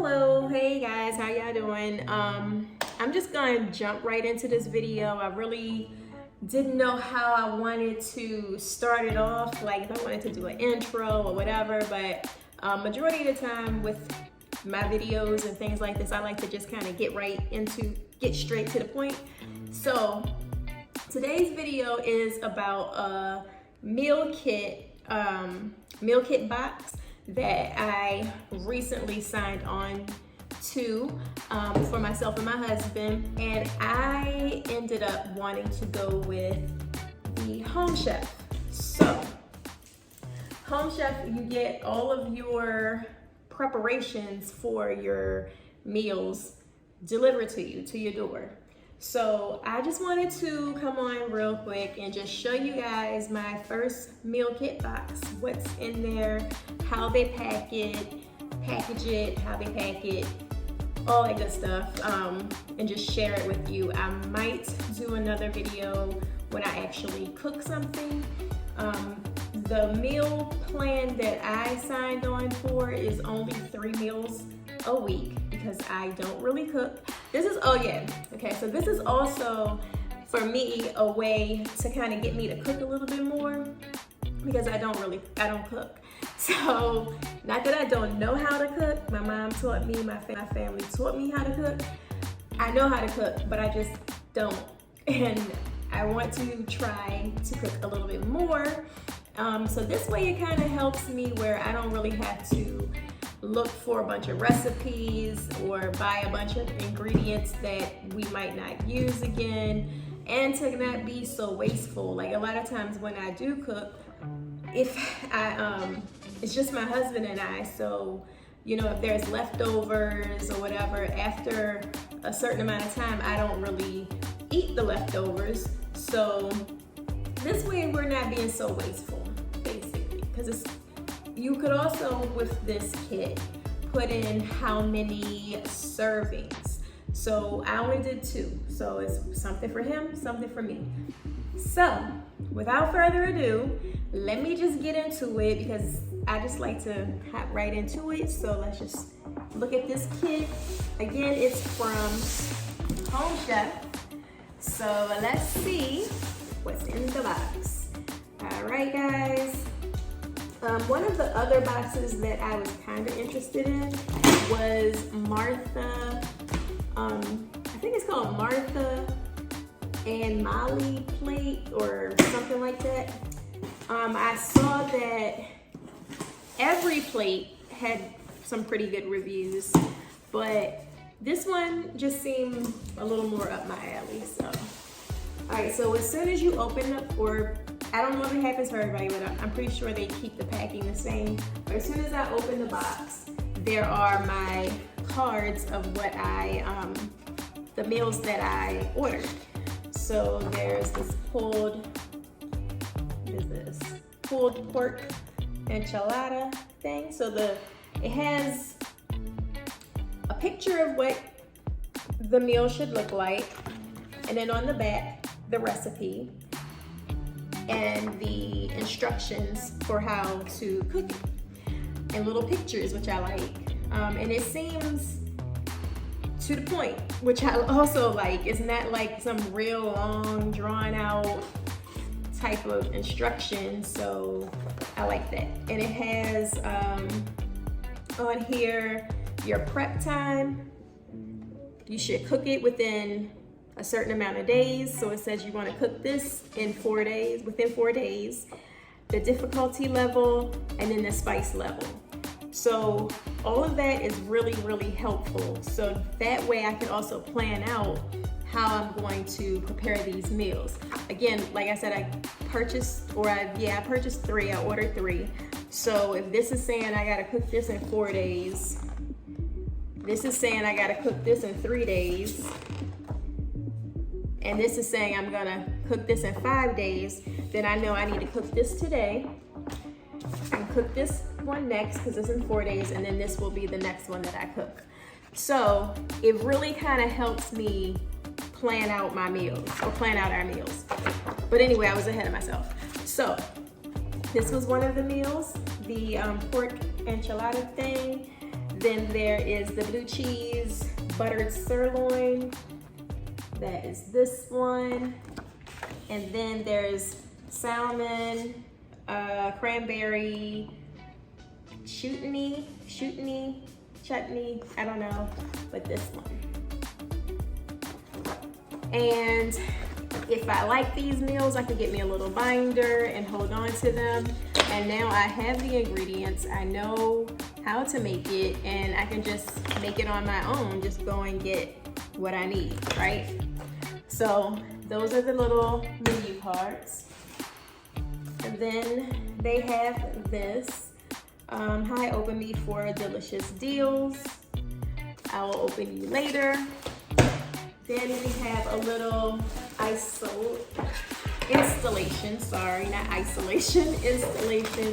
Hello, hey guys, how y'all doing? I'm just gonna jump right into this video. I really didn't know how I wanted to start it off, like if I wanted to do an intro or whatever, but majority of the time with my videos and things like this, I like to just kind of get straight to the point. So today's video is about a meal kit box that I recently signed on to for myself and my husband, and I ended up wanting to go with the Home Chef. So Home Chef, you get all of your preparations for your meals delivered to you, to your door. So I just wanted to come on real quick and just show you guys my first meal kit box, what's in there, how they package it, how they pack it, all that good stuff, and just share it with you. I might do another video when I actually cook something. The meal plan that I signed on for is only 3 meals a week because I don't really cook. This is also for me a way to kind of get me to cook a little bit more because I don't cook. So not that I don't know how to cook. My mom taught me, my family taught me how to cook. I know how to cook, but I just don't. And I want to try to cook a little bit more. So this way it kind of helps me where I don't really have to look for a bunch of recipes or buy a bunch of ingredients that we might not use again, and to not be so wasteful. Like a lot of times when I do cook, it's just my husband and I, so if there's leftovers or whatever, after a certain amount of time I don't really eat the leftovers. So this way we're not being so wasteful, basically, because you could also, with this kit, put in how many servings. So I only did 2. So it's something for him, something for me. So without further ado, let me just get into it because I just like to hop right into it. So let's just look at this kit. Again, it's from Home Chef. So let's see what's in the box. All right, guys. One of the other boxes that I was kind of interested in was Martha, I think it's called Martha and Molly plate or something like that. I saw that every plate had some pretty good reviews, but this one just seemed a little more up my alley. So, all right, so as soon as you open up, or I don't know if it happens for everybody, but I'm pretty sure they keep the packing the same. But as soon as I open the box, there are my cards of what the meals that I ordered. So there's this pulled pork enchilada thing. So it has a picture of what the meal should look like, and then on the back, the recipe and the instructions for how to cook it, and little pictures, which I like. And it seems to the point, which I also like. It's not like some real long, drawn out type of instruction, so I like that. And it has on here your prep time. You should cook it within a certain amount of days. So it says you want to cook this in 4 days, within 4 days, the difficulty level, and then the spice level. So all of that is really, really helpful. So that way I can also plan out how I'm going to prepare these meals. Again, like I said, I purchased 3, I ordered 3. So if this is saying I gotta cook this in 4 days, this is saying I gotta cook this in 3 days, and this is saying I'm gonna cook this in 5 days, then I know I need to cook this today and cook this one next because it's in 4 days, and then this will be the next one that I cook. So it really kind of helps me plan out my meals, or plan out our meals. But anyway, I was ahead of myself. So this was one of the meals, the pork enchilada thing. Then there is the blue cheese buttered sirloin. That is this one. And then there's salmon, cranberry, chutney, I don't know, but this one. And if I like these meals, I could get me a little binder and hold on to them. And now I have the ingredients, I know how to make it, and I can just make it on my own, just go and get what I need, right? So those are the little menu cards. And then they have this. Hi, open me for delicious deals. I will open you later. Then we have a little installation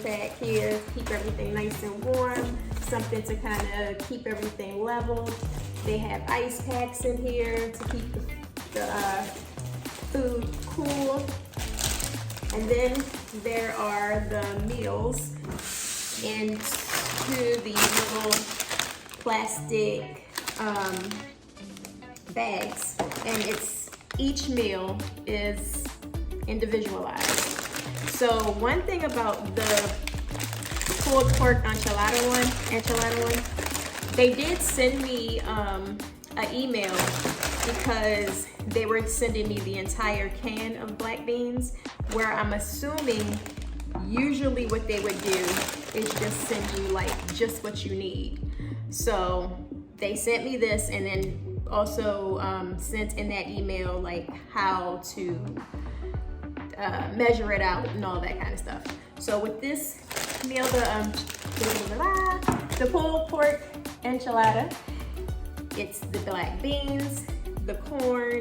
pack here. Keep everything nice and warm. Something to kind of keep everything level. They have ice packs in here to keep the food cool. And then there are the meals into these little plastic bags, and each meal is individualized. So one thing about the pulled pork enchilada one, they did send me an email because they were sending me the entire can of black beans, where I'm assuming usually what they would do is just send you like just what you need. So they sent me this, and then also sent in that email like how to measure it out and all that kind of stuff. So with this meal, the pulled pork enchilada, it's the black beans, the corn,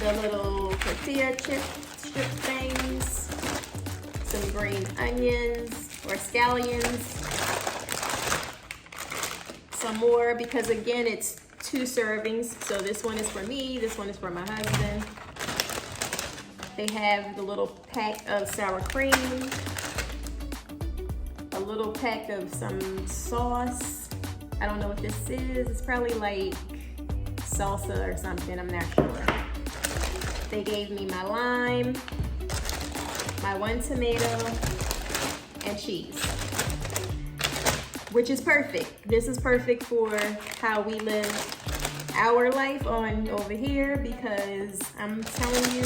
the little tortilla chip strip things, some green onions or scallions, some more, because again, it's 2 servings. So this one is for me, this one is for my husband. They have the little pack of sour cream, a little pack of some sauce. I don't know what this is. It's probably like salsa or something, I'm not sure. They gave me my lime, my 1 tomato, and cheese, which is perfect. This is perfect for how we live our life over here, because I'm telling you,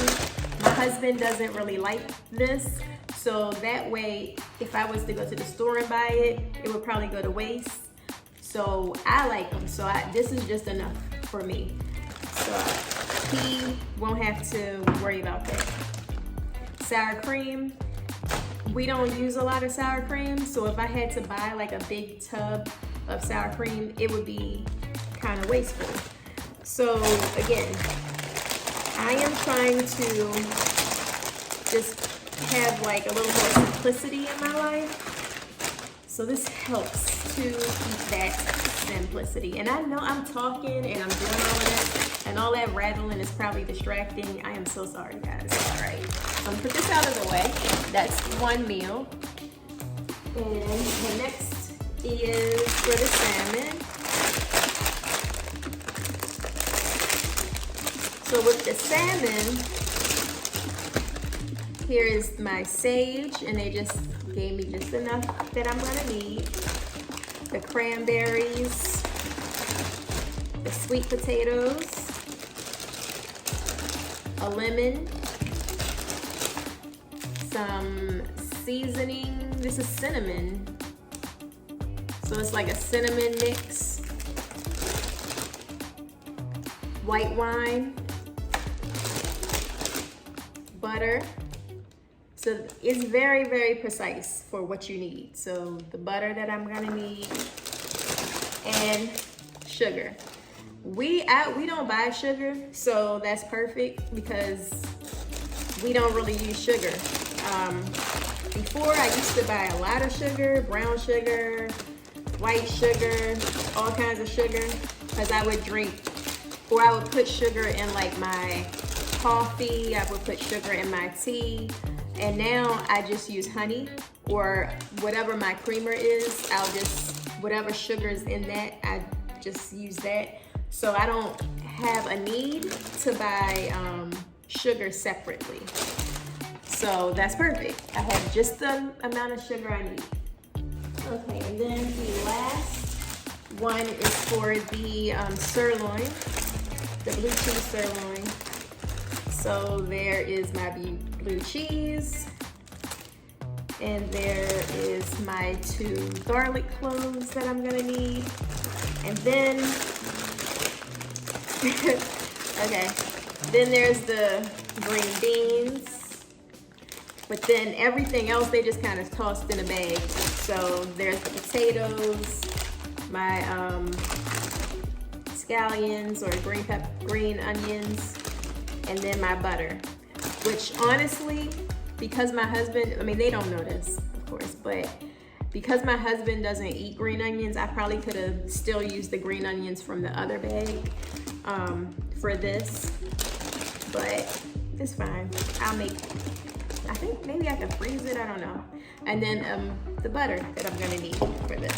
my husband doesn't really like this. So that way, if I was to go to the store and buy it, it would probably go to waste. So I like them. So this is just enough for me. So he won't have to worry about that. Sour cream. We don't use a lot of sour cream, so if I had to buy like a big tub of sour cream, it would be kind of wasteful. So again, I am trying to just have like a little more simplicity in my life. So this helps to keep that simplicity. And I know I'm talking and I'm doing all of that, and all that rattling is probably distracting. I am so sorry, guys. All right, I'm gonna put this out of the way. That's one meal. And the next is for the salmon. So with the salmon, here is my sage, and they just gave me just enough that I'm gonna need. The cranberries, the sweet potatoes, a lemon, some seasoning. This is cinnamon, so it's like a cinnamon mix. White wine, butter. So it's very, very precise for what you need. So the butter that I'm gonna need, and sugar. We don't buy sugar, so that's perfect because we don't really use sugar. Before, I used to buy a lot of sugar, brown sugar, white sugar, all kinds of sugar, because I would drink, or I would put sugar in like my coffee, I would put sugar in my tea. And now I just use honey, or whatever my creamer is, whatever sugar's in that, I just use that. So I don't have a need to buy sugar separately. So that's perfect. I have just the amount of sugar I need. Okay, and then the last one is for the sirloin, the blue cheese sirloin. So there is my blue cheese, and there is my 2 garlic cloves that I'm gonna need. And then, okay, then there's the green beans. But then everything else, they just kind of tossed in a bag. So there's the potatoes, my scallions or green onions, and then my butter. Which honestly, because my husband, I mean, they don't know this, of course, but because my husband doesn't eat green onions, I probably could have still used the green onions from the other bag for this, but it's fine. I think maybe I can freeze it, I don't know. And then the butter that I'm gonna need for this.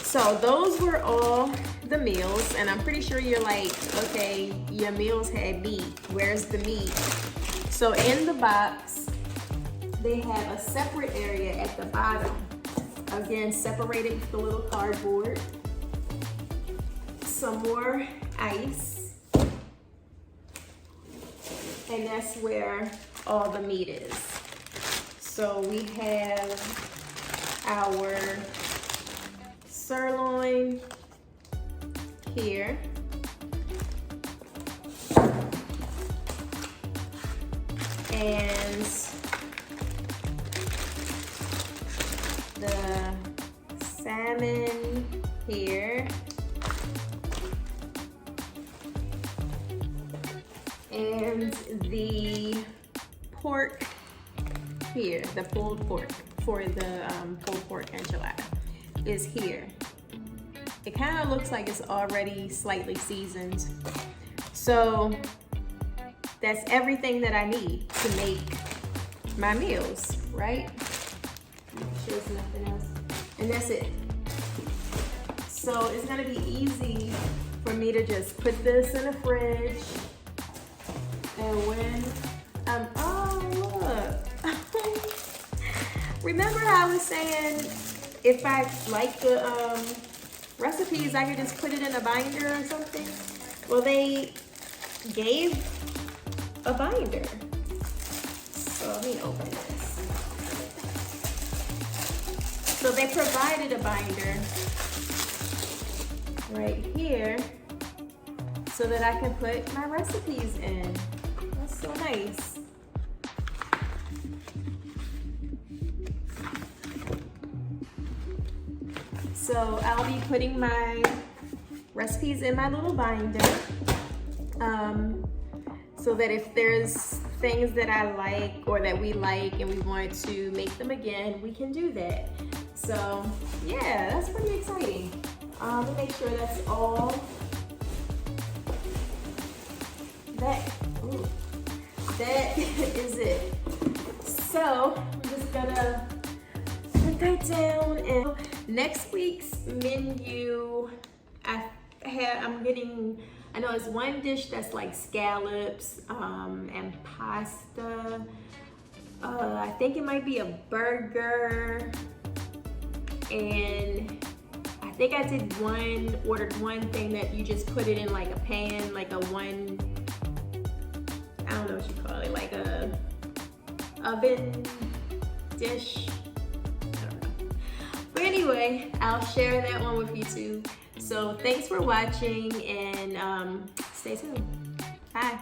So those were all the meals, and I'm pretty sure you're like, okay, your meals had meat. Where's the meat? So in the box, they have a separate area at the bottom. Again, separated with the little cardboard. Some more ice. And that's where all the meat is. So we have our sirloin here. And the salmon here. And the pork here, the pulled pork for the pulled pork enchilada is here. It kind of looks like it's already slightly seasoned. So that's everything that I need to make my meals, right? Make sure there's nothing else. And that's it. So it's gonna be easy for me to just put this in the fridge. And when oh look. Remember how I was saying if I like the recipes, I could just put it in a binder or something? Well, they gave a binder. So let me open this. So they provided a binder right here so that I can put my recipes in. That's so nice. So I'll be putting my recipes in my little binder so that if there's things that I like or that we like and we want to make them again, we can do that. So yeah, that's pretty exciting. Let me make sure that's all. That is it. So I'm just gonna put that down. And next week's menu, I know it's one dish that's like scallops and pasta. I think it might be a burger, and I think I ordered one thing that you just put it in like a pan, like a one, I don't know what you call it, like a oven dish. I don't know. But anyway, I'll share that one with you too. So thanks for watching, and stay tuned. Bye.